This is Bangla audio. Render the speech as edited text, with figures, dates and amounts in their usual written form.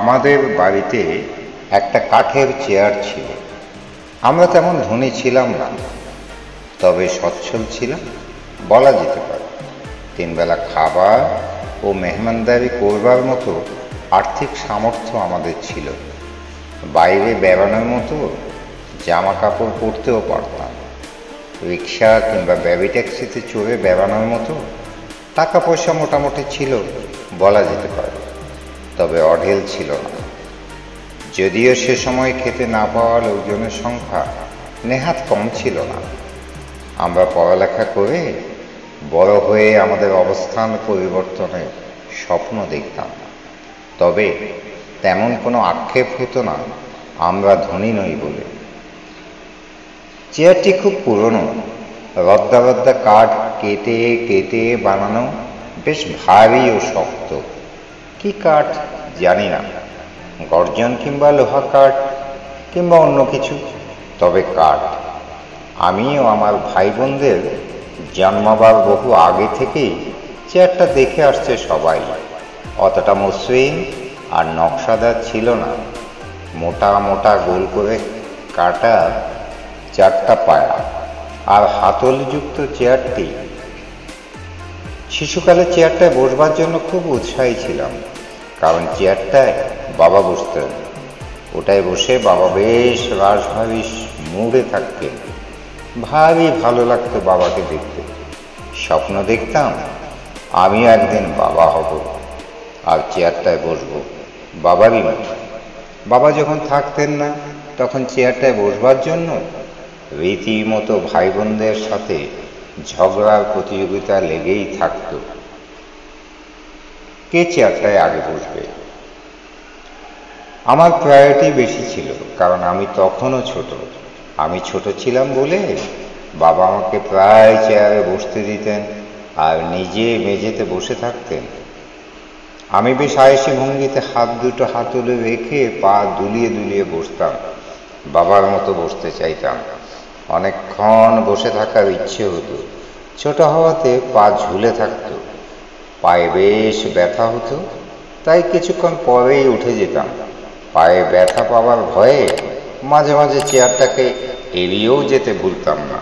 আমাদের বাড়িতে একটা কাঠের চেয়ার ছিল। আমরা তেমন ধনী ছিলাম না, তবে সচ্ছল ছিলাম বলা যেতে পারে। তিনবেলা খাবার ও মেহমানদারি করবার মতো আর্থিক সামর্থ্য আমাদের ছিল। বাইরে বেড়ানোর মতো জামা কাপড় পরতেও পারতাম। রিক্সা কিংবা বেবি ট্যাক্সিতে চড়ে বেড়ানোর মতো টাকা পয়সা মোটামুটি ছিল বলা যেতে পারে, তবে অঢেল ছিল না। যদিও সে সময় খেতে না পাওয়া লোকজনের সংখ্যা নেহাত কম ছিল না। আমরা পড়ালেখা করে বড় হয়ে আমাদের অবস্থান পরিবর্তনের স্বপ্ন দেখতাম, তবে তেমন কোনো আক্ষেপ হতো না আমরা ধনী নই বলে। চেয়ারটি খুব পুরনো, রদ্দা রদ্দা কাঠ কেটে কেটে বানানো, বেশ ভারী ও শক্ত। কি কাঠ জানি না, গর্জন কিংবা লোহা কাঠ কিংবা অন্য কিছু, তবে কাঠ। আমি ও আমার ভাই বোনদের জন্মাবার বহু আগে থেকেই চেয়ারটা দেখে আসছে সবাই। অতটা মসৃণ আর নকশাদার ছিল না। মোটা মোটা গোল করে কাটা চারটা পায়া আর হাতলযুক্ত চেয়ারটি। শিশুকালে চেয়ারটায় বসবার জন্য খুব উৎসাহী ছিলাম, কারণ চেয়ারটায় বাবা বসতেন। ওটায় বসে বাবা বেশ রাশভারী মুড়ে থাকতেন। ভারী ভালো লাগতো বাবাকে দেখতে। স্বপ্ন দেখতাম আমিও একদিন বাবা হব আর চেয়ারটায় বসবো বাবারই মতো। বাবা যখন থাকতেন না, তখন চেয়ারটায় বসবার জন্য রীতিমতো ভাই বোনদের সাথে ঝগড়ার প্রতিযোগিতা লেগেই থাকত, কে চেয়ারটায় আগে বসবে। আমার প্রায়োরিটি বেশি ছিল, কারণ আমি তখনও ছোট। আমি ছোট ছিলাম বলে বাবা আমাকে প্রায় চেয়ারে বসতে দিতেন আর নিজে মেঝেতে বসে থাকতেন। আমি বেশ আয়েসি ভঙ্গিতে হাত দুটো হাতলে রেখে পা দুলিয়ে দুলিয়ে বসতাম। বাবার মতো বসতে চাইতাম। অনেকক্ষণ বসে থাকার ইচ্ছে হতো। ছোট হওয়াতে পা ঝুলে থাকতো, পায়ে বেশ ব্যথা হতো, তাই কিছুক্ষণ পরেই উঠে যেতাম। পায়ে ব্যথা পাওয়ার ভয়ে মাঝে মাঝে চেয়ারটাকে এড়িয়েও যেতে ভুলতাম না।